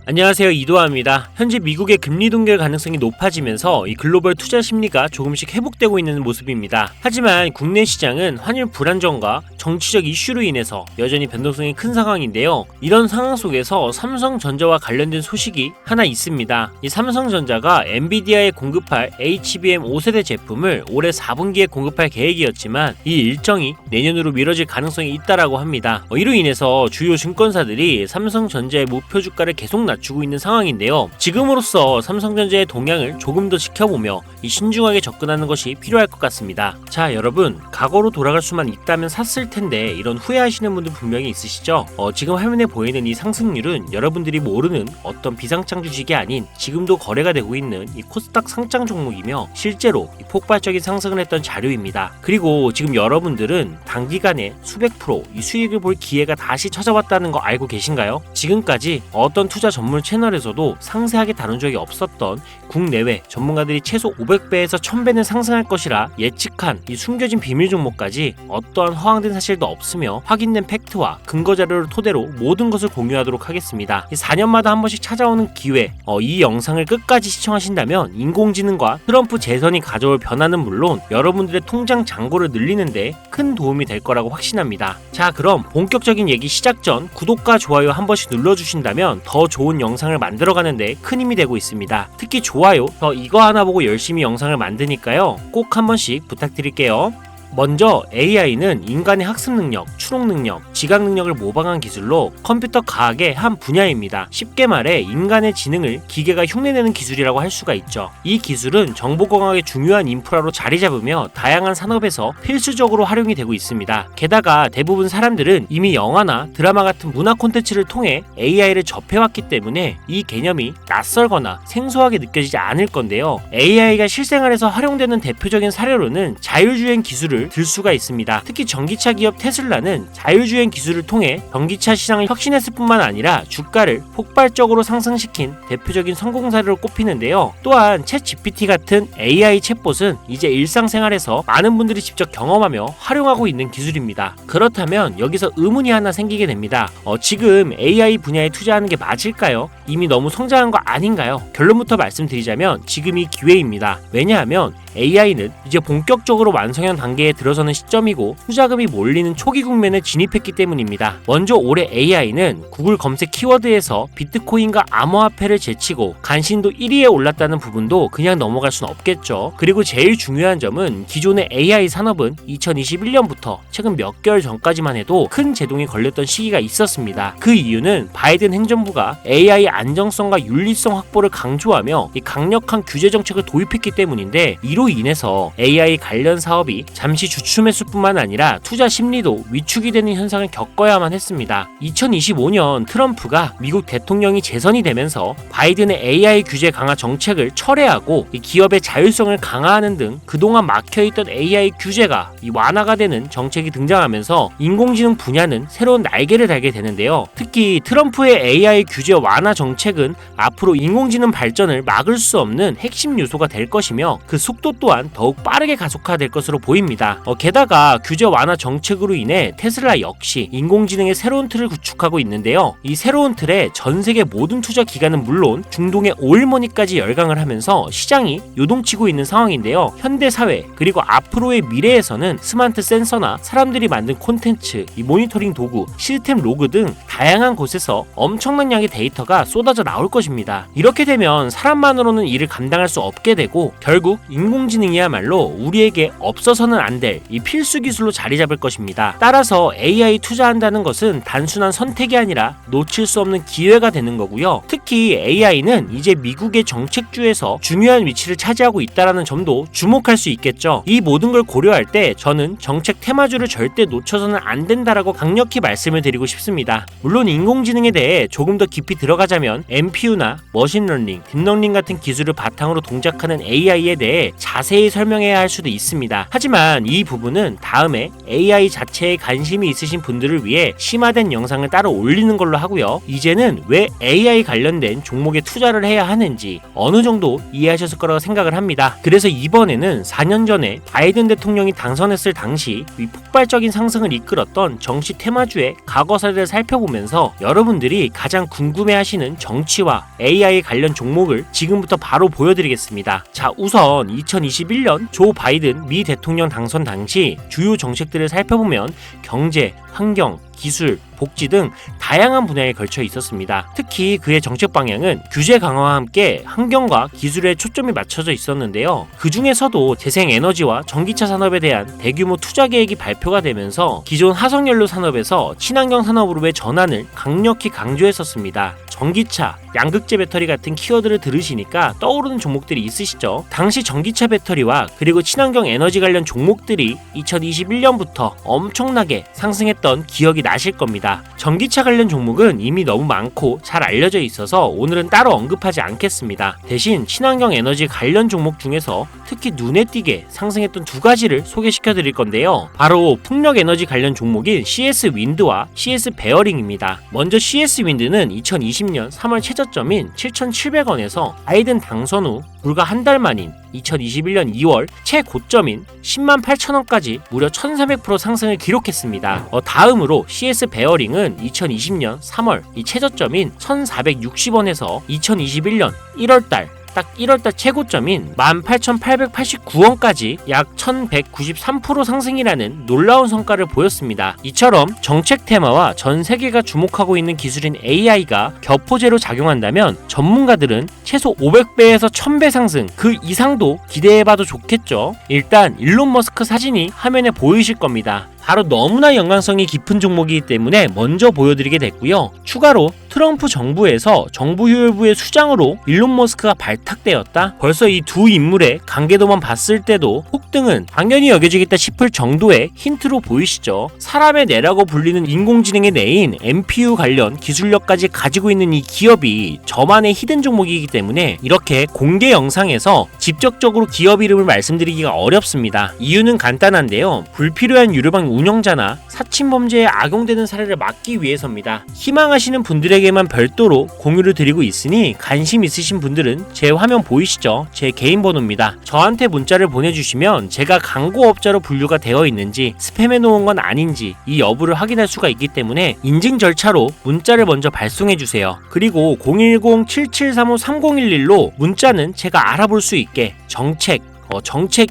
안녕하세요, 이도하입니다. 현재 미국의 금리 동결 가능성이 높아지면서 이 글로벌 투자 심리가 조금씩 회복되고 있는 모습입니다. 하지만 국내 시장은 환율 불안정과 정치적 이슈로 인해서 여전히 변동성이 큰 상황인데요. 이런 상황 속에서 삼성전자와 관련된 소식이 하나 있습니다. 이 삼성전자가 엔비디아에 공급할 HBM 5세대 제품을 올해 4분기에 공급할 계획이었지만 이 일정이 내년으로 미뤄질 가능성이 있다라고 합니다. 이로 인해서 주요 증권사들이 삼성전자의 목표 주가를 계속 낮추고 있는 상황인데요. 지금으로서 삼성전자의 동향을 조금 더 지켜보며 이 신중하게 접근하는 것이 필요할 것 같습니다. 자, 여러분, 과거로 돌아갈 수만 있다면 샀을 텐데 이런 후회하시는 분들 분명히 있으시죠? 지금 화면에 보이는 이 상승률은 여러분들이 모르는 어떤 비상장 주식이 아닌 지금도 거래가 되고 있는 이 코스닥 상장 종목이며 실제로 이 폭발적인 상승을 했던 자료입니다. 그리고 지금 여러분들은 단기간에 수백 프로 이 수익을 볼 기회가 다시 찾아왔다는 거 알고 계신가요? 지금까지 어떤 투자 전문 채널에서도 상세하게 다룬 적이 없었던 국내외 전문가들이 최소 500배에서 1000배는 상승할 것이라 예측한 이 숨겨진 비밀 종목까지 어떠한 허황된 사실도 없으며 확인된 팩트와 근거 자료를 토대로 모든 것을 공유하도록 하겠습니다. 4년마다 한 번씩 찾아오는 기회, 이 영상을 끝까지 시청하신다면 인공지능과 트럼프 재선이 가져올 변화는 물론 여러분들의 통장 잔고를 늘리는데 큰 도움이 될 거라고 확신합니다. 자, 그럼 본격적인 얘기 시작 전 구독과 좋아요 한 번씩 눌러주신다면 더 좋은 영상을 만들어가는데 큰 힘이 되고 있습니다. 특히 좋아요, 저 이거 하나 보고 열심히 영상을 만드니까요, 꼭 한 번씩 부탁드릴게요. 먼저 AI는 인간의 학습 능력, 추론 능력, 지각 능력을 모방한 기술로 컴퓨터 과학의 한 분야입니다. 쉽게 말해 인간의 지능을 기계가 흉내내는 기술이라고 할 수가 있죠. 이 기술은 정보공학의 중요한 인프라로 자리 잡으며 다양한 산업에서 필수적으로 활용이 되고 있습니다. 게다가 대부분 사람들은 이미 영화나 드라마 같은 문화 콘텐츠를 통해 AI를 접해왔기 때문에 이 개념이 낯설거나 생소하게 느껴지지 않을 건데요. AI가 실생활에서 활용되는 대표적인 사례로는 자율주행 기술을 들 수가 있습니다. 특히 전기차 기업 테슬라는 자율주행 기술을 통해 전기차 시장을 혁신했을 뿐만 아니라 주가를 폭발적으로 상승시킨 대표적인 성공 사례로 꼽히는데요. 또한 챗GPT 같은 AI 챗봇은 이제 일상생활에서 많은 분들이 직접 경험하며 활용하고 있는 기술입니다. 그렇다면 여기서 의문이 하나 생기게 됩니다. 지금 AI 분야에 투자하는 게 맞을까요? 이미 너무 성장한 거 아닌가요? 결론부터 말씀드리자면 지금이 기회입니다. 왜냐하면 AI는 이제 본격적으로 완성형 단계에 들어서는 시점이고 투자금이 몰리는 초기 국면에 진입했기 때문입니다. 먼저 올해 AI는 구글 검색 키워드에서 비트코인과 암호화폐를 제치고 관심도 1위에 올랐다는 부분도 그냥 넘어갈 순 없겠죠. 그리고 제일 중요한 점은 기존의 AI 산업은 2021년부터 최근 몇 개월 전까지만 해도 큰 제동이 걸렸던 시기가 있었습니다. 그 이유는 바이든 행정부가 AI 안정성과 윤리성 확보를 강조하며 이 강력한 규제 정책을 도입했기 때문인데, 이로 인해서 AI 관련 사업이 잠시 주춤했을 뿐만 아니라 투자 심리도 위축이 되는 현상을 겪어야만 했습니다. 2025년 트럼프가 미국 대통령이 재선이 되면서 바이든의 AI 규제 강화 정책을 철회하고 이 기업의 자율성을 강화하는 등 그동안 막혀있던 AI 규제가 완화가 되는 정책이 등장하면서 인공지능 분야는 새로운 날개를 달게 되는데요. 특히 트럼프의 AI 규제 완화 정책은 앞으로 인공지능 발전을 막을 수 없는 핵심 요소가 될 것이며 그 속도 또한 더욱 빠르게 가속화될 것으로 보입니다. 게다가 규제 완화 정책으로 인해 테슬라 역시 인공지능의 새로운 틀을 구축하고 있는데요. 이 새로운 틀에 전 세계 모든 투자 기관은 물론 중동의 오일머니까지 열강을 하면서 시장이 요동치고 있는 상황인데요. 현대 사회 그리고 앞으로의 미래에서는 스마트 센서나 사람들이 만든 콘텐츠, 이 모니터링 도구, 시스템 로그 등 다양한 곳에서 엄청난 양의 데이터가 쏟아져 나올 것입니다. 이렇게 되면 사람만으로는 이를 감당할 수 없게 되고 결국 인공지능이야말로 우리에게 없어서는 안 될 이 필수 기술로 자리 잡을 것입니다. 따라서 AI 투자한다는 것은 단순한 선택이 아니라 놓칠 수 없는 기회가 되는 거고요. 특히 AI는 이제 미국의 정책주에서 중요한 위치를 차지하고 있다는 점도 주목할 수 있겠죠. 이 모든 걸 고려할 때 저는 정책 테마주를 절대 놓쳐서는 안 된다라고 강력히 말씀을 드리고 싶습니다. 물론 인공지능에 대해 조금 더 깊이 들어가자면 NPU나 머신러닝, 딥러닝 같은 기술을 바탕으로 동작하는 AI에 대해 자세히 설명해야 할 수도 있습니다. 하지만 이 부분은 다음에 AI 자체에 관심이 있으신 분들을 위해 심화된 영상을 따로 올리는 걸로 하고요. 이제는 왜 AI 관련된 종목에 투자를 해야 하는지 어느 정도 이해하셨을 거라고 생각을 합니다. 그래서 이번에는 4년 전에 바이든 대통령이 당선했을 당시 이 폭발적인 상승을 이끌었던 정치 테마주의 과거사를 살펴보면서 여러분들이 가장 궁금해하시는 정치와 AI 관련 종목을 지금부터 바로 보여드리겠습니다. 자, 우선 2021년 조 바이든 미 대통령 당선 당시 주요 정책들을 살펴보면 경제, 환경, 기술, 복지 등 다양한 분야에 걸쳐 있었습니다. 특히 그의 정책 방향은 규제 강화와 함께 환경과 기술에 초점이 맞춰져 있었는데요. 그 중에서도 재생에너지와 전기차 산업에 대한 대규모 투자 계획이 발표가 되면서 기존 화석연료 산업에서 친환경 산업으로의 전환을 강력히 강조했었습니다. 전기차, 양극재 배터리 같은 키워드를 들으시니까 떠오르는 종목들이 있으시죠? 당시 전기차 배터리와 그리고 친환경 에너지 관련 종목들이 2021년부터 엄청나게 상승했던 기억이 나실 겁니다. 전기차 관련 종목은 이미 너무 많고 잘 알려져 있어서 오늘은 따로 언급하지 않겠습니다. 대신 친환경 에너지 관련 종목 중에서 특히 눈에 띄게 상승했던 두 가지를 소개시켜 드릴 건데요. 바로 풍력 에너지 관련 종목인 CS 윈드와 CS 베어링입니다. 먼저 CS 윈드는 2020년 3월 최저점인 7,700원에서 바이든 당선 후 불과 한 달 만인 2021년 2월 최고점인 108,000원까지 무려 1,400% 상승을 기록했습니다. 다음으로 CS 베어링은 2020년 3월 이 최저점인 1,460원에서 2021년 1월달 딱 1월달 최고점인 18,889원까지 약 1,193% 상승이라는 놀라운 성과를 보였습니다. 이처럼 정책 테마와 전 세계가 주목하고 있는 기술인 AI가 격포제로 작용한다면 전문가들은 최소 500배에서 1000배 상승 그 이상도 기대해봐도 좋겠죠. 일단 일론 머스크 사진이 화면에 보이실 겁니다. 바로 너무나 연관성이 깊은 종목이기 때문에 먼저 보여드리게 됐고요. 추가로 트럼프 정부에서 정부 효율부의 수장으로 일론 머스크가 발탁되었다? 벌써 이 두 인물의 관계도만 봤을 때도 폭등은 당연히 여겨지겠다 싶을 정도의 힌트로 보이시죠? 사람의 뇌라고 불리는 인공지능의 뇌인 NPU 관련 기술력까지 가지고 있는 이 기업이 저만의 히든 종목이기 때문에 이렇게 공개 영상에서 직접적으로 기업 이름을 말씀드리기가 어렵습니다. 이유는 간단한데요. 불필요한 유료방 운영자나 사칭범죄에 악용되는 사례를 막기 위해서입니다. 희망하시는 분들에게만 별도로 공유를 드리고 있으니 관심 있으신 분들은 제 화면 보이시죠? 제 개인 번호입니다. 저한테 문자를 보내주시면 제가 광고업자로 분류가 되어 있는지 스팸해 놓은 건 아닌지 이 여부를 확인할 수가 있기 때문에 인증 절차로 문자를 먼저 발송해주세요. 그리고 010-7735-3011로 문자는 제가 알아볼 수 있게 정책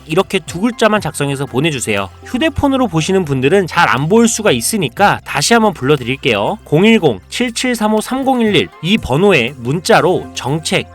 이렇게 두 글자만 작성해서 보내주세요. 휴대폰으로 보시는 분들은 잘 안 보일 수가 있으니까 다시 한번 불러드릴게요. 010-7735-3011 이 번호에 문자로 정책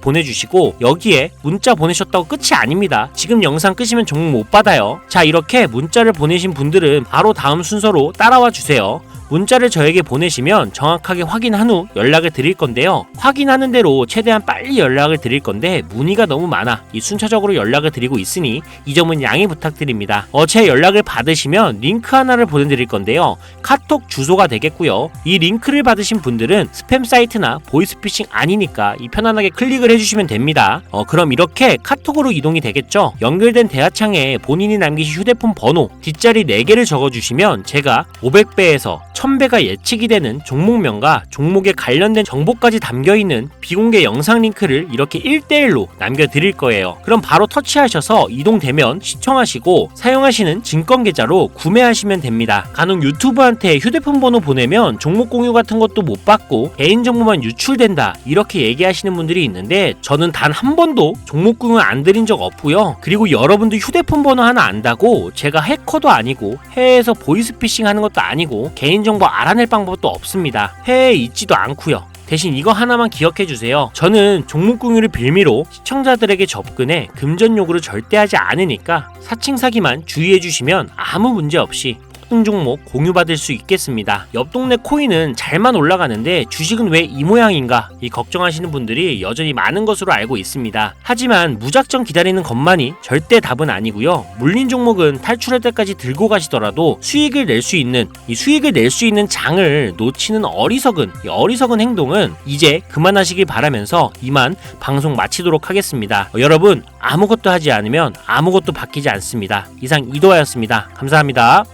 보내주시고 여기에 문자 보내셨다고 끝이 아닙니다. 지금 영상 끄시면 종목 못 받아요. 자, 이렇게 문자를 보내신 분들은 바로 다음 순서로 따라와 주세요. 문자를 저에게 보내시면 정확하게 확인한 후 연락을 드릴 건데요. 확인하는 대로 최대한 빨리 연락을 드릴 건데 문의가 너무 많아 이 순차적으로 연락을 드리고 있으니 이 점은 양해 부탁드립니다. 제 연락을 받으시면 링크 하나를 보내드릴 건데요. 카톡 주소가 되겠고요. 이 링크를 받으신 분들은 스팸 사이트나 보이스피싱 아니니까 편안하게 클릭을 해주시면 됩니다. 그럼 이렇게 카톡으로 이동이 되겠죠. 연결된 대화창에 본인이 남기신 휴대폰 번호 뒷자리 4개를 적어주시면 제가 500배에서 1000배가 예측이 되는 종목명과 종목에 관련된 정보까지 담겨있는 비공개 영상 링크를 이렇게 1대1로 남겨드릴 거예요. 그럼 바로 터치하셔서 이동되면 시청하시고 사용하시는 증권계좌로 구매하시면 됩니다. 간혹 유튜브한테 휴대폰 번호 보내면 종목 공유 같은 것도 못 받고 개인정보만 유출된다 이렇게 얘기하시는 분들이 있는데 저는 단 한 번도 종목 공유 안 드린 적 없고요. 그리고 여러분들 휴대폰 번호 하나 안다고 제가 해커도 아니고 해외에서 보이스피싱 하는 것도 아니고 개인정보 알아낼 방법도 없습니다. 해외에 있지도 않고요. 대신 이거 하나만 기억해주세요. 저는 종목 공유를 빌미로 시청자들에게 접근해 금전 요구를 절대 하지 않으니까 사칭 사기만 주의해주시면 아무 문제 없이 등 종목 공유받을 수 있겠습니다. 옆 동네 코인은 잘만 올라가는데 주식은 왜 이 모양인가 이 걱정하시는 분들이 여전히 많은 것으로 알고 있습니다. 하지만 무작정 기다리는 것만이 절대 답은 아니고요. 물린 종목은 탈출할 때까지 들고 가시더라도 수익을 낼 수 있는 장을 놓치는 어리석은 행동은 이제 그만하시길 바라면서 이만 방송 마치도록 하겠습니다. 여러분 아무것도 하지 않으면 아무것도 바뀌지 않습니다. 이상 이도하였습니다. 감사합니다.